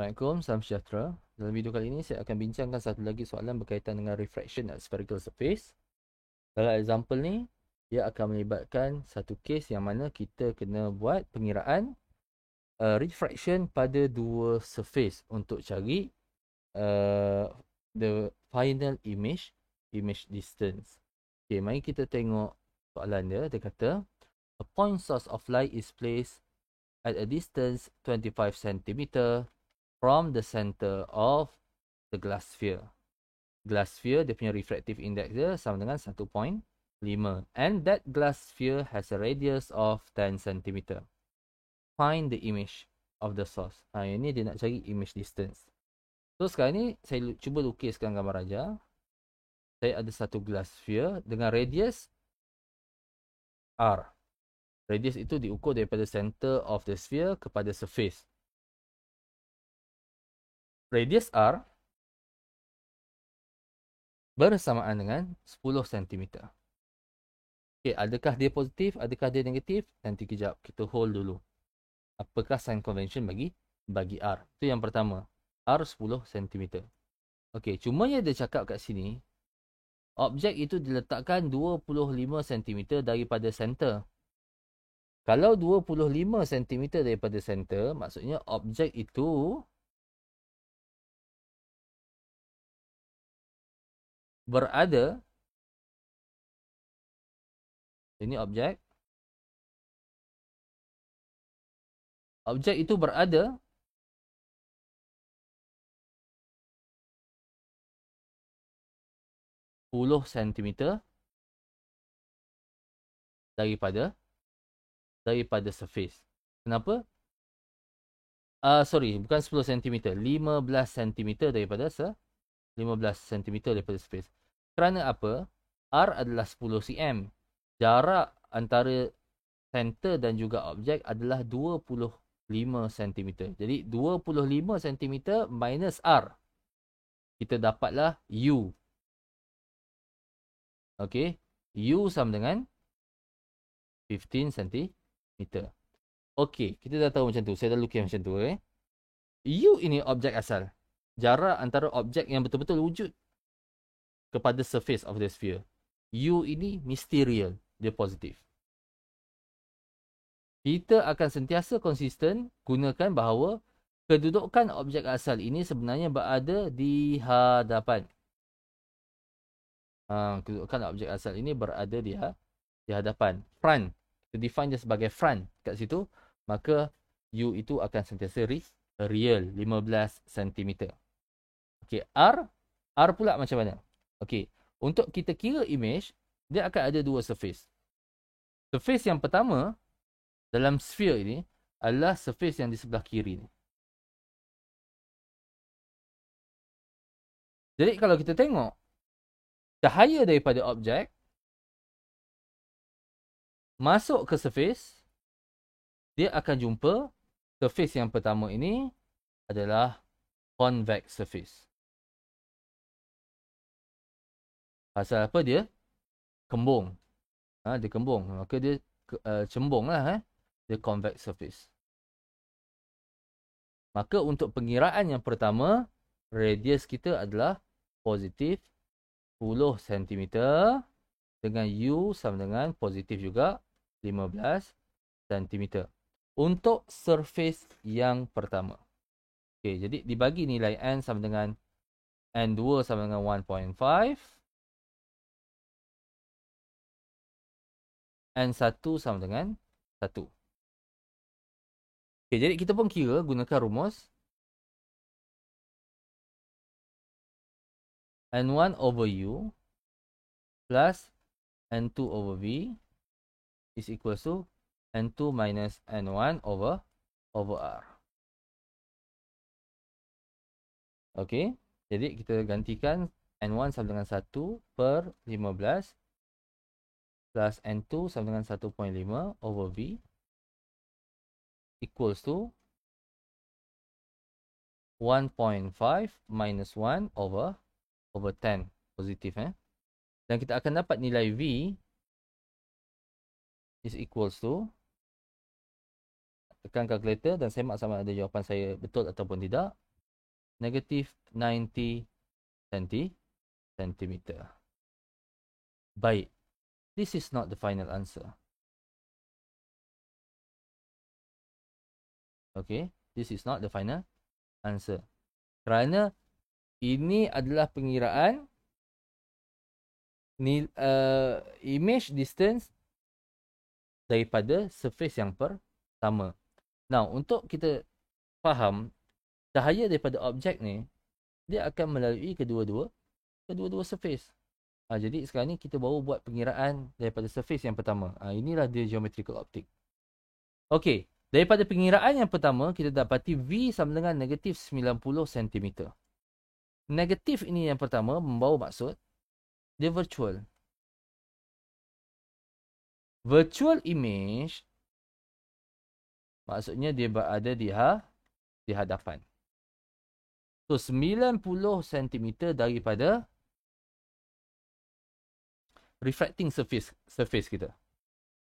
Assalamualaikum, salam sejahtera. Dalam video kali ini saya akan bincangkan satu lagi soalan berkaitan dengan refraction at spherical surface. Dalam example ni, dia akan melibatkan satu case yang mana kita kena buat pengiraan refraction pada dua surface untuk cari the final image distance. Okay, mari kita tengok soalan dia. Dia kata, a point source of light is placed at a distance 25 cm from the center of the glass sphere. Glass sphere, dia punya refractive index dia sama dengan 1.5. And that glass sphere has a radius of 10 cm. Find the image of the source. Ini dia nak cari image distance. So sekarang ni saya cuba lukiskan gambar raja. Saya ada satu glass sphere dengan radius R. Radius itu diukur daripada center of the sphere kepada surface. Radius R bersamaan dengan 10 cm. Okay, adakah dia positif, adakah dia negatif? Nanti kejap, kita hold dulu. Apakah sign convention bagi R? Itu yang pertama. R 10 cm. Okay, cumanya dia cakap kat sini, objek itu diletakkan 25 cm daripada center. Kalau 25 cm daripada center, maksudnya objek itu berada, ini objek itu berada puluh cm daripada surface. Kenapa? Sorry, bukan 10 cm, 15 cm daripada 15 cm daripada surface. Kerana apa? R adalah 10 cm. Jarak antara center dan juga objek adalah 25 cm. Jadi 25 cm minus R. Kita dapatlah U. Okey, U sama dengan 15 cm. Okey, kita dah tahu macam tu. Saya dah lukis macam tu. U ini objek asal. Jarak antara objek yang betul-betul wujud kepada surface of the sphere. U ini mysterial. Dia positif. Kita akan sentiasa konsisten gunakan bahawa kedudukan objek asal ini sebenarnya berada di hadapan. Kedudukan objek asal ini berada di hadapan. Front. Kita define dia sebagai front kat situ. Maka U itu akan sentiasa real. 15 cm. Okey, R pula macam mana? Okey, untuk kita kira image, dia akan ada dua surface. Surface yang pertama dalam sphere ini adalah surface yang di sebelah kiri ni. Jadi kalau kita tengok cahaya daripada objek masuk ke surface, dia akan jumpa surface yang pertama ini adalah convex surface. Pasal apa dia? Kembung. Dia kembung. Maka dia cembung lah. Dia convex surface. Maka untuk pengiraan yang pertama, radius kita adalah positif 10 cm dengan U sama dengan positif juga 15 cm. Untuk surface yang pertama. Okay, jadi dibagi nilai N sama dengan N2 sama dengan 1.5. N1 sama dengan 1. Okay, jadi kita pun kira gunakan rumus N1 over U plus N2 over V is equal to N2 minus N1 over R. Okay, jadi kita gantikan N1 sama dengan 1 per 15 plus N2 sama dengan 1.5 over V equals to 1.5 minus 1 over 10. Positif. Dan kita akan dapat nilai V is equals to, tekan kalkulator dan semak sama ada jawapan saya betul ataupun tidak. negative 90 centimeter. Baik. This is not the final answer. Okay. This is not the final answer. Kerana ini adalah pengiraan image distance daripada surface yang pertama. Now, untuk kita faham cahaya daripada objek ni, dia akan melalui kedua-dua surface. Jadi sekarang ni kita baru buat pengiraan daripada surface yang pertama. Inilah dia geometrical optic. Okey, daripada pengiraan yang pertama kita dapati V sama dengan negatif 90 cm. Negatif ini yang pertama membawa maksud dia virtual. Virtual image maksudnya dia berada di hadapan. So 90 cm daripada refracting surface kita.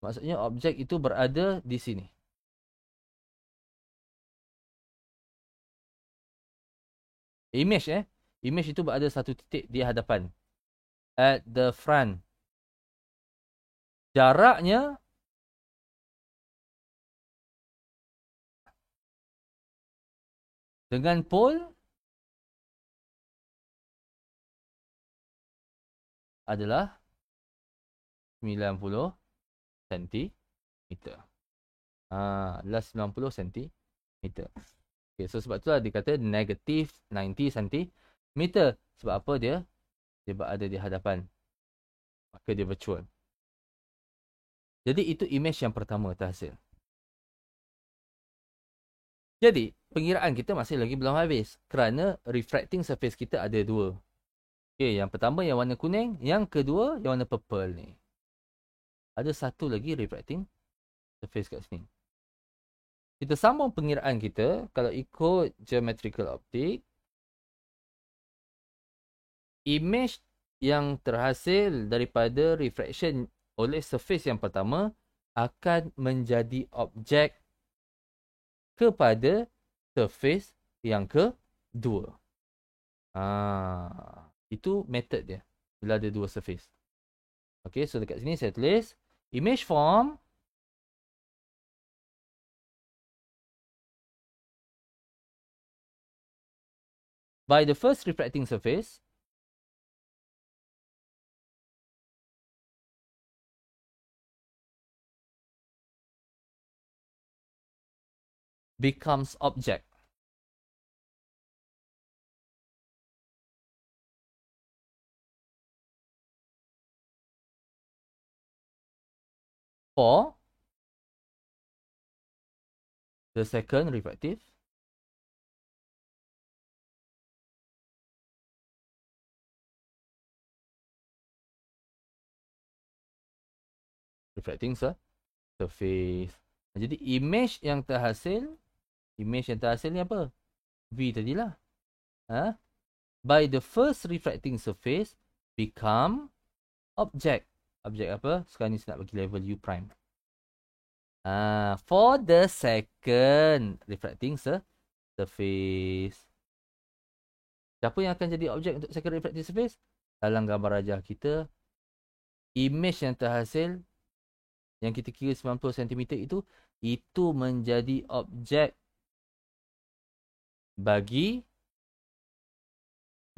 Maksudnya objek itu berada di sini. Image itu berada satu titik di hadapan. At the front. Jaraknya dengan pole adalah 90 cm. Adalah 90 cm. Okay, so sebab itulah dia kata negative 90 cm. Sebab apa dia berada di hadapan. Maka dia virtual. Jadi itu image yang pertama terhasil. Jadi pengiraan kita masih lagi belum habis. Kerana refracting surface kita ada dua. Okay, yang pertama yang warna kuning. Yang kedua yang warna purple ni. Ada satu lagi refracting surface kat sini. Kita sambung pengiraan kita. Kalau ikut geometrical optic, image yang terhasil daripada refraction oleh surface yang pertama akan menjadi objek kepada surface yang kedua. Itu method dia bila ada dua surface. Okay, so dekat sini saya tulis image form by the first refracting surface becomes object. For the second refracting surface. Jadi image yang terhasil ni apa? V tadilah. By the first refracting surface become object. Objek apa? Sekarang ni saya nak bagi level U prime. For the second refracting surface. Siapa yang akan jadi objek untuk second refracting surface? Dalam gambar rajah kita, image yang terhasil yang kita kira 90 cm itu menjadi objek bagi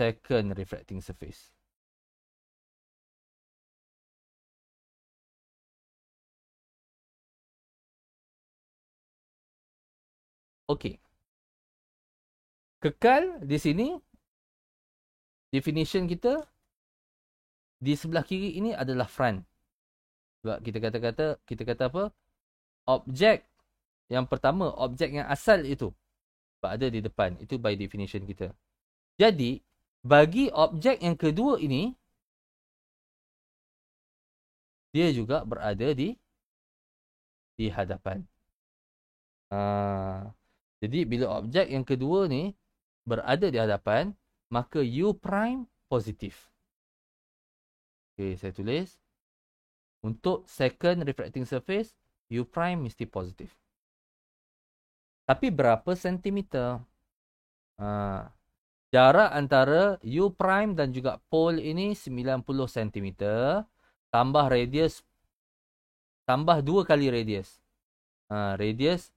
second refracting surface. Okey. Kekal di sini definition kita di sebelah kiri ini adalah front. Sebab kita kata apa? Objek yang pertama, objek yang asal itu berada di depan. Itu by definition kita. Jadi, bagi objek yang kedua ini, dia juga berada di hadapan. Jadi, bila objek yang kedua ni berada di hadapan, maka U prime positif. Okay, saya tulis. Untuk second refracting surface, U prime mesti positif. Tapi berapa sentimeter? jarak antara U prime dan juga pole ini 90 cm tambah radius, tambah 2 kali radius. Radius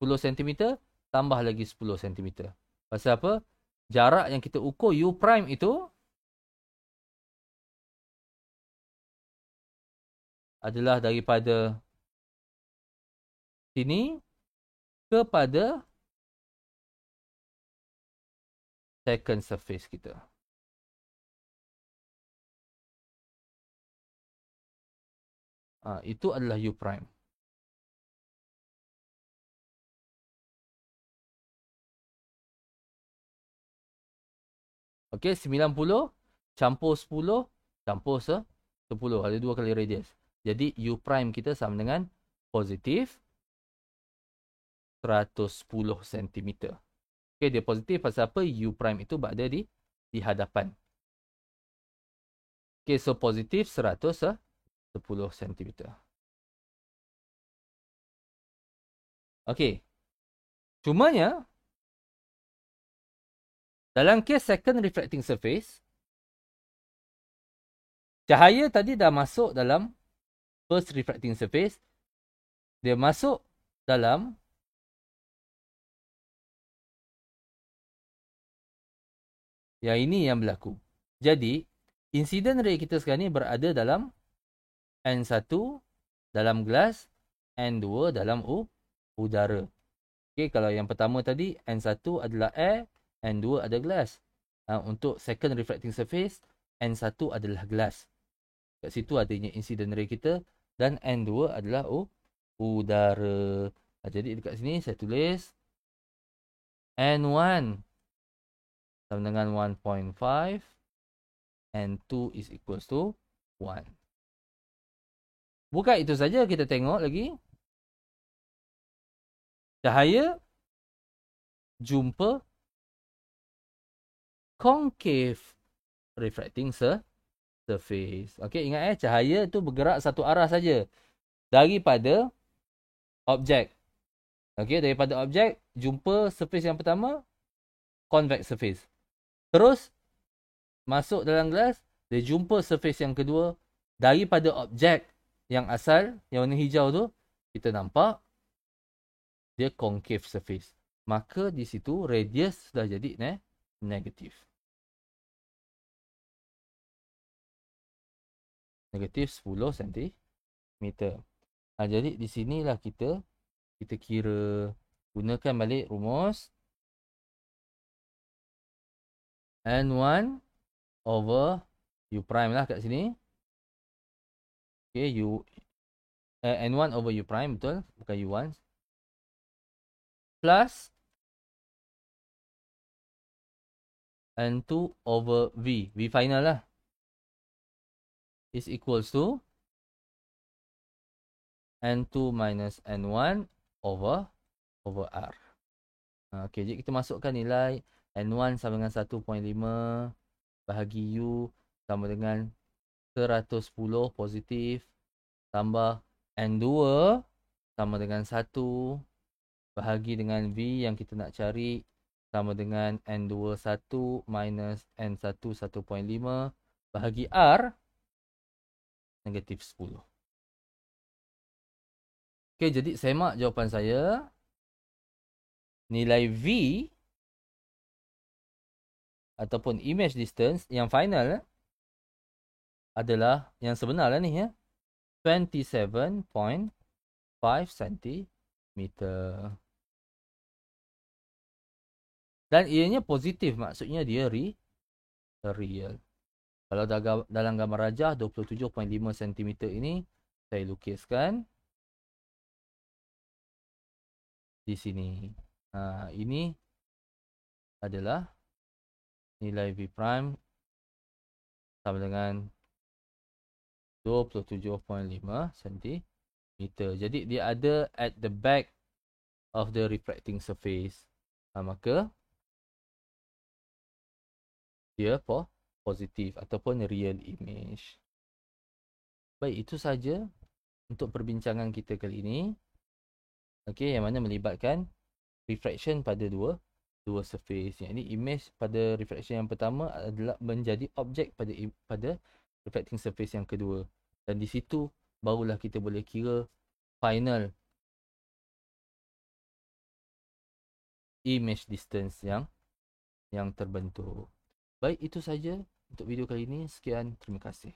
10 cm tambah lagi 10 cm. Pasal apa? Jarak yang kita ukur U prime itu adalah daripada sini kepada second surface kita. Itu adalah U prime. Okey, 90 campur 10 campur 10. Ada 2 kali radius. Jadi U prime kita sama dengan positif 110 cm. Okey, dia positif pasal apa? U prime itu berada di hadapan. Okey, so positif 110 cm. Okey. Cumanya dalam kes second reflecting surface, cahaya tadi dah masuk dalam first reflecting surface. Dia masuk dalam yang ini yang berlaku. Jadi, incident ray kita sekarang ni berada dalam N1 dalam gelas, N2 dalam udara. Okey, kalau yang pertama tadi N1 adalah air, N2 adalah gelas. Untuk second reflecting surface, N1 adalah gelas. Kat situ adanya incident ray kita dan N2 adalah udara. Jadi dekat sini saya tulis N1 sama dengan 1.5, N2 is equals to 1. Bukan itu saja, kita tengok lagi. Cahaya jumpa concave refracting surface. Okey, ingat cahaya tu bergerak satu arah saja daripada objek. Okey, daripada objek jumpa surface yang pertama, convex surface. Terus masuk dalam gelas, dia jumpa surface yang kedua daripada objek yang asal yang warna hijau tu, kita nampak dia concave surface. Maka di situ radius sudah jadi negatif. Negatif 10 cm. Jadi di sinilah kita kira, gunakan balik rumus N1 over U prime lah kat sini. Okay, N1 over U prime, betul? Bukan U1. Plus N2 over V. V final lah. Is equals to N2 minus N1 over R. Okay, jadi kita masukkan nilai N1 sama dengan 1.5 bahagi U sama dengan 110 positif tambah N2 sama dengan 1 bahagi dengan V yang kita nak cari sama dengan N2 1 minus N1 1.5 bahagi R negatif 10. Okay, jadi semak jawapan saya. Nilai V ataupun image distance yang final adalah yang sebenar lah ni 27.5 cm. Dan ianya positif, maksudnya dia real. Kalau dalam gambar rajah 27.5 cm ini saya lukiskan di sini. Ini adalah nilai V prime sama dengan 27.5 cm. Jadi dia ada at the back of the reflecting surface. Maka dia positif ataupun real image. Baik, itu saja untuk perbincangan kita kali ini. Okey, yang mana melibatkan refraction pada dua dua surface. Yang ini image pada reflection yang pertama adalah menjadi objek pada reflecting surface yang kedua. Dan di situ barulah kita boleh kira final image distance yang terbentuk. Baik, itu saja untuk video kali ini. Sekian, terima kasih.